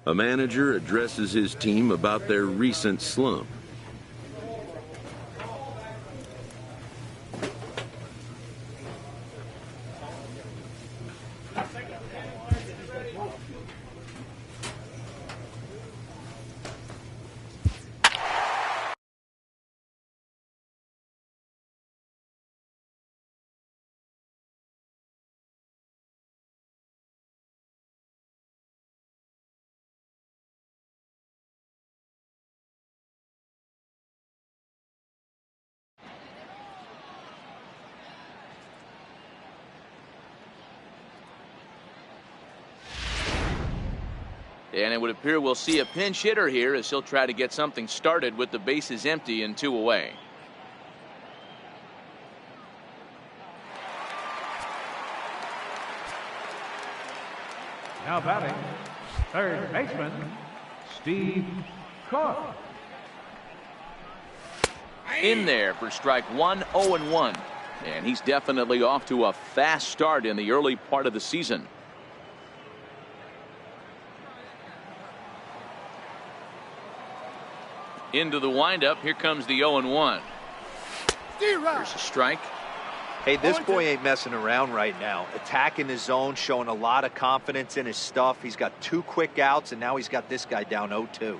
A manager addresses his team about their recent slump. And it would appear we'll see a pinch hitter here as he'll try to get something started with the bases empty and 2 away. Now batting, third baseman, Steve Cook. In there for strike 1, 0-1. And he's definitely off to a fast start in the early part of the season. Into the windup. Here comes the 0-1. Here's a strike. Hey, this boy ain't messing around right now. Attacking his zone, showing a lot of confidence in his stuff. He's got 2 quick outs, and now he's got this guy down 0-2.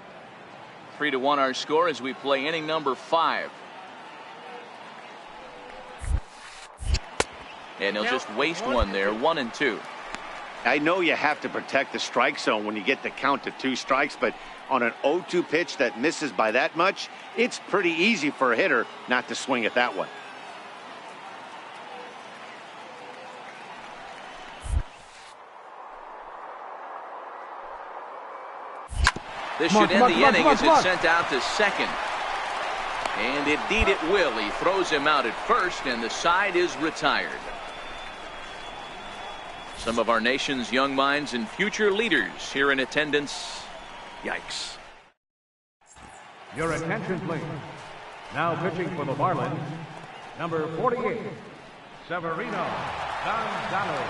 3-1 our score as we play inning number 5. And he'll just waste one there, 1-2. I know you have to protect the strike zone when you get the count to 2 strikes, but on an 0-2 pitch that misses by that much, it's pretty easy for a hitter not to swing at that one. This should end the inning as it's sent out to second. And indeed it will. He throws him out at first, and the side is retired. Some of our nation's young minds and future leaders here in attendance. Yikes. Your attention, please. Now pitching for the Marlins, number 48, Severino Gonzalez.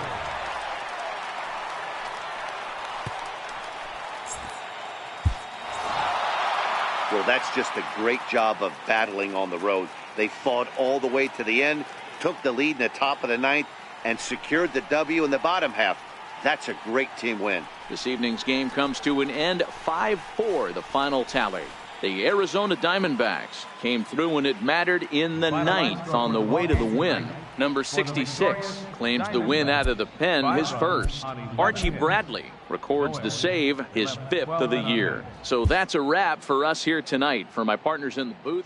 Well, that's just a great job of battling on the road. They fought all the way to the end, took the lead in the top of the 9th, and secured the W in the bottom half. That's a great team win. This evening's game comes to an end, 5-4, the final tally. The Arizona Diamondbacks came through when it mattered in the 9th on the way to the win. Number 66 claims the win out of the pen, his first. Archie Bradley records the save, his 5th of the year. So that's a wrap for us here tonight. For my partners in the booth,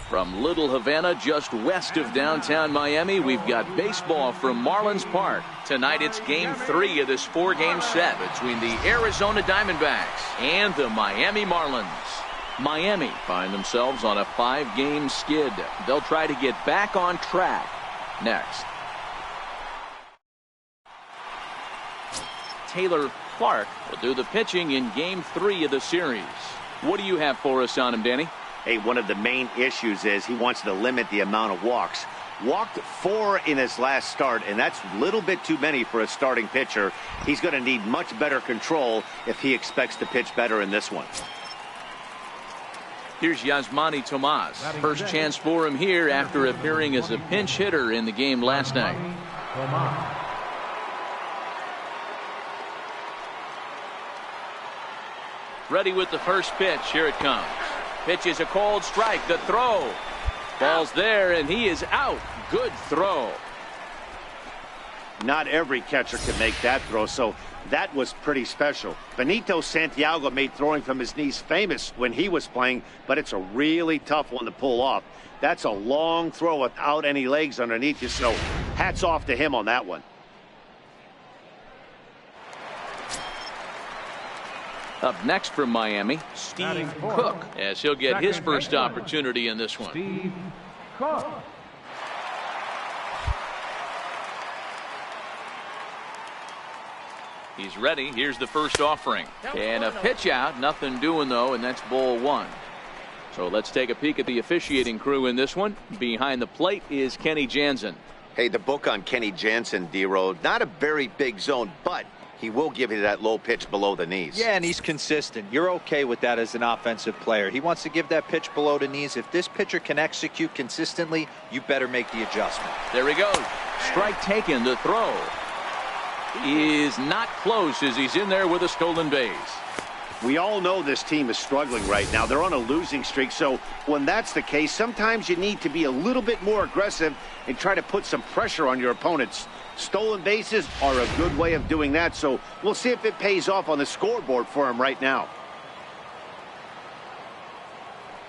from Little Havana, just west of downtown Miami, we've got baseball from Marlins Park. Tonight it's Game 3 of this 4-game set between the Arizona Diamondbacks and the Miami Marlins. Miami find themselves on a 5-game skid. They'll try to get back on track next. Taylor Clark will do the pitching in Game 3 of the series. What do you have for us on him, Danny? Hey, one of the main issues is he wants to limit the amount of walks. Walked 4 in his last start, and that's a little bit too many for a starting pitcher. He's going to need much better control if he expects to pitch better in this one. Here's Yasmani Tomas. First chance for him here after appearing as a pinch hitter in the game last night. Ready with the first pitch. Here it comes. Pitch is a cold strike. The throw. Ball's there, and he is out. Good throw. Not every catcher can make that throw, so that was pretty special. Benito Santiago made throwing from his knees famous when he was playing, but it's a really tough one to pull off. That's a long throw without any legs underneath you, so hats off to him on that one. Up next from Miami, Steve Cook, as he'll get his first opportunity in this one. Steve Cook. He's ready. Here's the first offering. And a pitch out. Nothing doing, though, and that's ball 1. So let's take a peek at the officiating crew in this one. Behind the plate is Kenny Jansen. Hey, the book on Kenny Jansen, D-Road, not a very big zone, but he will give you that low pitch below the knees. Yeah, and he's consistent. You're okay with that as an offensive player. He wants to give that pitch below the knees. If this pitcher can execute consistently, you better make the adjustment. There he goes. Strike taken. The throw is not close as he's in there with a stolen base. We all know this team is struggling right now. They're on a losing streak, so when that's the case, sometimes you need to be a little bit more aggressive and try to put some pressure on your opponents. Stolen bases are a good way of doing that, so we'll see if it pays off on the scoreboard for him right now.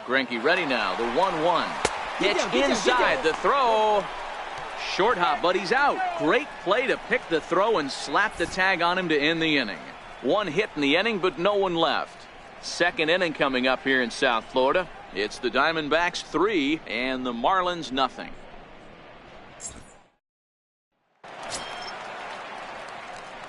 Greinke ready now. The 1-1. Pitch inside. The throw. Short hop, but he's out. Great play to pick the throw and slap the tag on him to end the inning. One hit in the inning, but no one left. Second inning coming up here in South Florida. It's the Diamondbacks 3 and the Marlins nothing.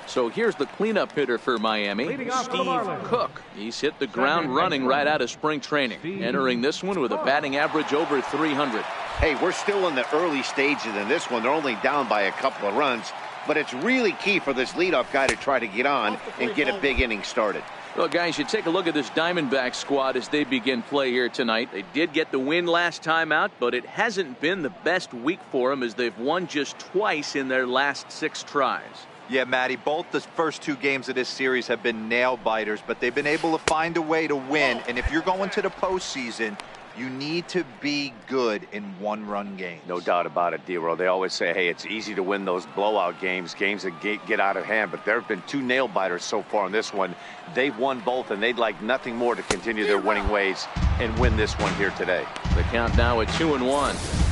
So here's the cleanup hitter for Miami, Steve Cook. He's hit the ground running right out of spring training, entering this one with a batting average over 300. Hey, we're still in the early stages in this one. They're only down by a couple of runs, but it's really key for this leadoff guy to try to get on and get a big inning started. Well, guys, you take a look at this Diamondback squad as they begin play here tonight. They did get the win last time out, but it hasn't been the best week for them as they've won just twice in their last 6 tries. Yeah, Matty, both the first 2 games of this series have been nail-biters, but they've been able to find a way to win. And if you're going to the postseason, you need to be good in one-run games. No doubt about it, D-Roll. They always say, hey, it's easy to win those blowout games, games that get out of hand. But there have been 2 nail-biters so far in this one. They've won both, and they'd like nothing more to continue their winning ways and win this one here today. The count now at 2-1.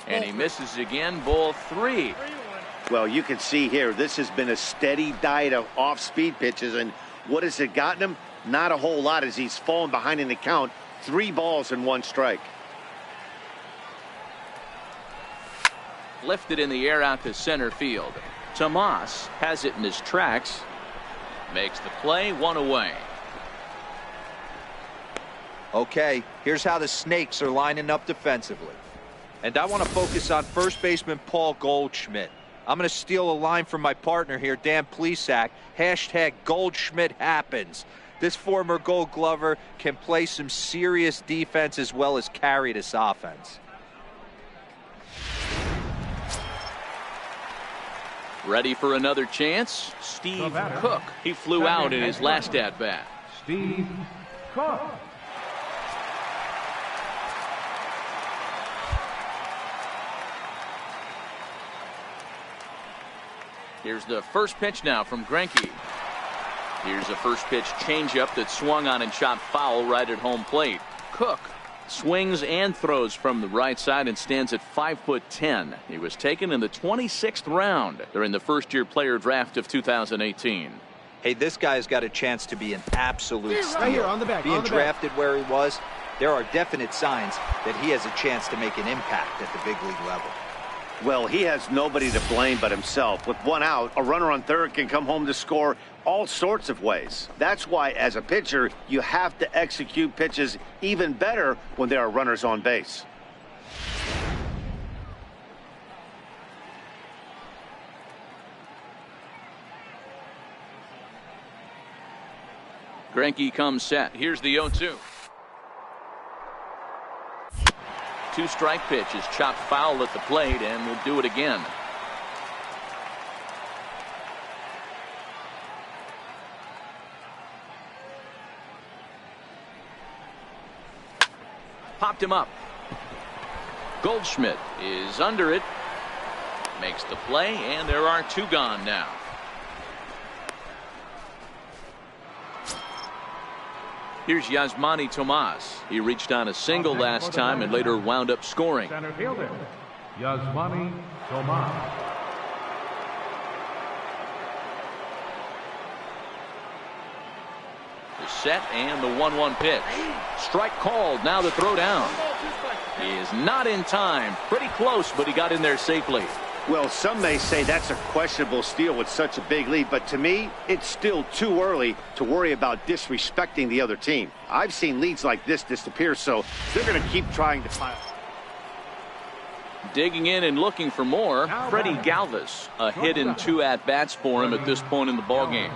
And he misses again, ball 3. Well, you can see here, this has been a steady diet of off-speed pitches, and what has it gotten him? Not a whole lot as he's fallen behind in the count. 3 balls and 1 strike. Lifted in the air out to center field. Tomas has it in his tracks. Makes the play, 1 away. Okay, here's how the Snakes are lining up defensively. And I want to focus on first baseman Paul Goldschmidt. I'm going to steal a line from my partner here, Dan Plesac. Hashtag Goldschmidt happens. This former Gold Glover can play some serious defense as well as carry this offense. Ready for another chance? Steve Cook. He flew out in his last at-bat. Steve Cook. Here's the first pitch now from Greinke. Here's a first pitch changeup that swung on and chopped foul right at home plate. Cook swings and throws from the right side and stands at 5'10". He was taken in the 26th round during the first-year player draft of 2018. Hey, this guy's got a chance to be an absolute steal. Right here on the back. Being drafted where he was, there are definite signs that he has a chance to make an impact at the big league level. Well, he has nobody to blame but himself. With 1 out, a runner on third can come home to score all sorts of ways. That's why, as a pitcher, you have to execute pitches even better when there are runners on base. Greinke comes set. Here's the 0-2. 2-strike pitch is chopped foul at the plate, and will do it again. Popped him up. Goldschmidt is under it. Makes the play, and there are 2 gone now. Here's Yasmani Tomas. He reached on a single last time and later wound up scoring. Center fielder, Yasmani Tomas. The set and the 1-1 pitch. Strike called. Now the throw down. He is not in time. Pretty close, but he got in there safely. Well, some may say that's a questionable steal with such a big lead, but to me, it's still too early to worry about disrespecting the other team. I've seen leads like this disappear, so they're going to keep trying to find. Digging in and looking for more, Freddie Galvis. A hit and 2 at-bats for him at this point in the ballgame.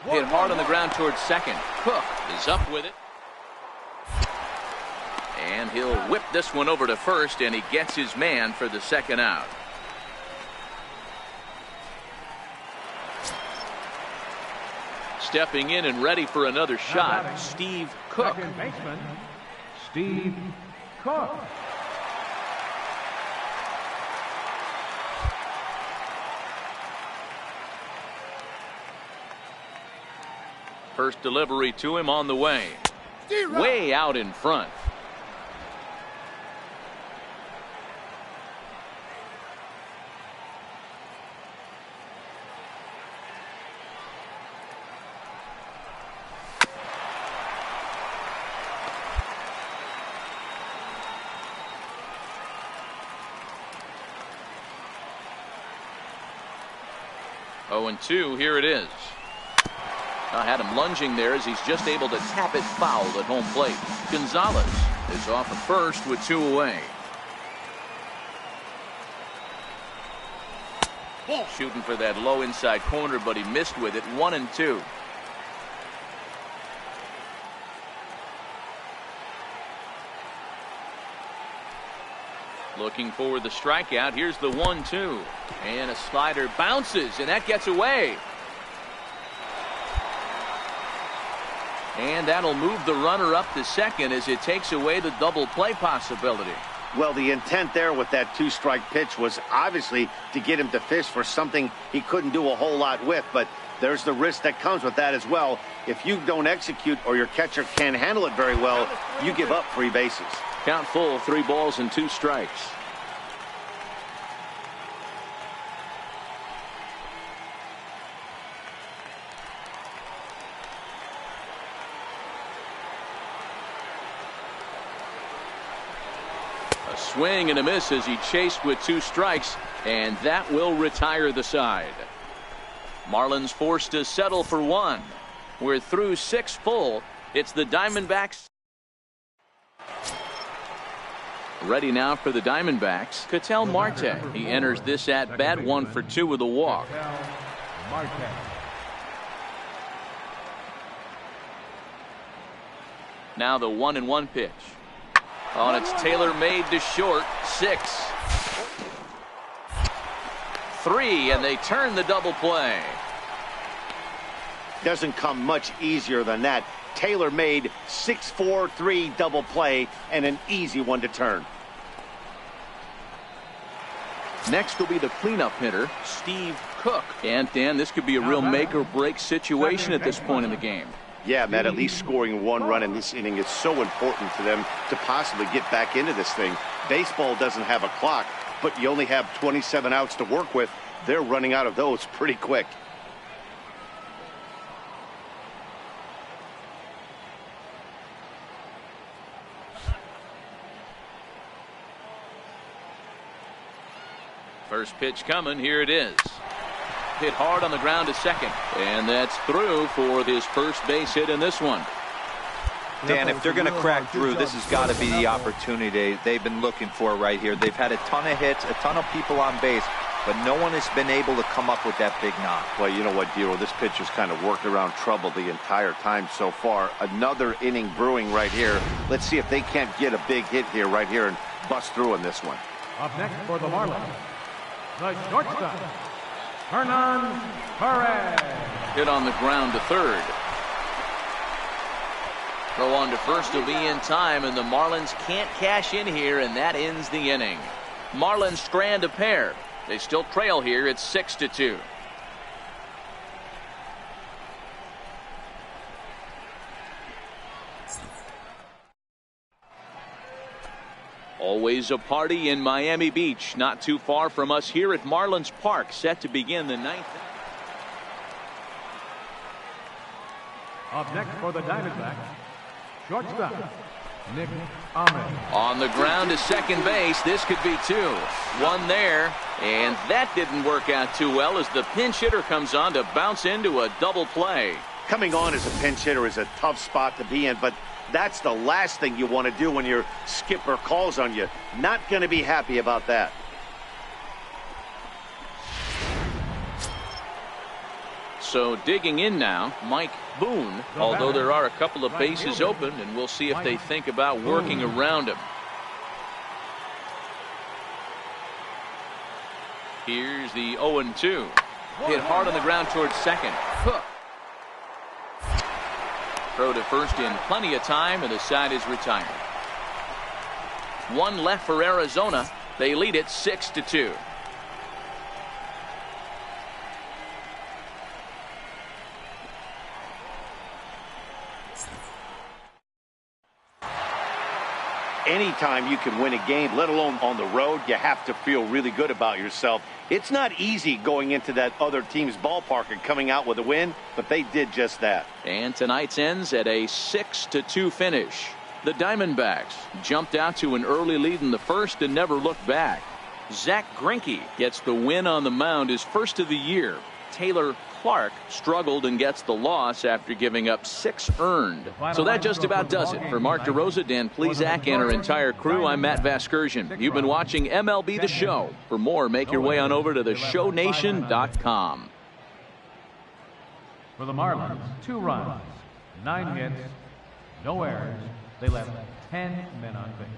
Hit hard on the ground towards second. Cook is up with it. And he'll whip this one over to first, and he gets his man for the second out. Stepping in and ready for another shot, Steve Cook. Second baseman, Steve Cook. First delivery to him on the way. Way out in front. Oh, and 2, here it is. I had him lunging there as he's just able to tap it foul at home plate. Gonzalez is off at first with 2 away. Shooting for that low inside corner, but he missed with it. 1 and 2. Looking for the strikeout. Here's the 1-2. And a slider bounces, and that gets away. And that'll move the runner up to second as it takes away the double play possibility. Well, the intent there with that 2-strike pitch was obviously to get him to fish for something he couldn't do a whole lot with, but there's the risk that comes with that as well. If you don't execute or your catcher can't handle it very well, you give up 3 bases. Count full, 3 balls and 2 strikes. A swing and a miss as he chased with 2 strikes, and that will retire the side. Marlins forced to settle for 1. We're through 6 full. It's the Diamondbacks. Ready now for the Diamondbacks, Ketel Marte. He enters this at bat 1 for 2 with a walk. Now the 1-1 pitch. On it's Taylor made to short. 6. 3, and they turn the double play. Doesn't come much easier than that. Taylor made 6-4-3 double play and an easy one to turn. Next will be the cleanup hitter, Steve Cook. And Dan, this could be a real make or break situation at this point in the game. Yeah, Matt, at least scoring 1 run in this inning is so important to them to possibly get back into this thing. Baseball doesn't have a clock, but you only have 27 outs to work with. They're running out of those pretty quick. First pitch coming. Here it is. Hit hard on the ground to second. And that's through for his first base hit in this one. Dan, if they're going to crack through, this has got to be the opportunity they've been looking for right here. They've had a ton of hits, a ton of people on base, but no one has been able to come up with that big knock. Well, you know what, Dero, this pitcher's kind of worked around trouble the entire time so far. Another inning brewing right here. Let's see if they can't get a big hit here right here and bust through in this one. Up next for the Marlins, the shortstop, Hernan Perez. Hit on the ground to third. Throw on to first will be in time, and the Marlins can't cash in here, and that ends the inning. Marlins strand a pair. They still trail here. It's 6-2. Always a party in Miami Beach, not too far from us here at Marlins Park, set to begin the 9th. Up next for the Diamondbacks, shortstop, Nick Ahmed. On the ground to second base. This could be two. One there, and that didn't work out too well as the pinch hitter comes on to bounce into a double play. Coming on as a pinch hitter is a tough spot to be in, but that's the last thing you want to do when your skipper calls on you. Not going to be happy about that. So digging in now, Mike Boone, although there are a couple of bases open, and we'll see if they think about working around him. Here's the 0-2. Hit hard on the ground towards second. Throw to first in plenty of time, and the side is retired. One left for Arizona. They lead it 6-2. Anytime you can win a game, let alone on the road, you have to feel really good about yourself. It's not easy going into that other team's ballpark and coming out with a win, but they did just that. And tonight's ends at a 6-2 finish. The Diamondbacks jumped out to an early lead in the first and never looked back. Zach Greinke gets the win on the mound, his first of the year. Taylor Clark struggled and gets the loss after giving up 6 earned. So that just about does it. For Mark DeRosa, Dan Plesac, and our entire crew, I'm Matt Vasgersian. You've been watching MLB The Show. For more, make your way on over to theshownation.com. For the Marlins, 2 runs, 9 hits, no errors. They left 10 men on base.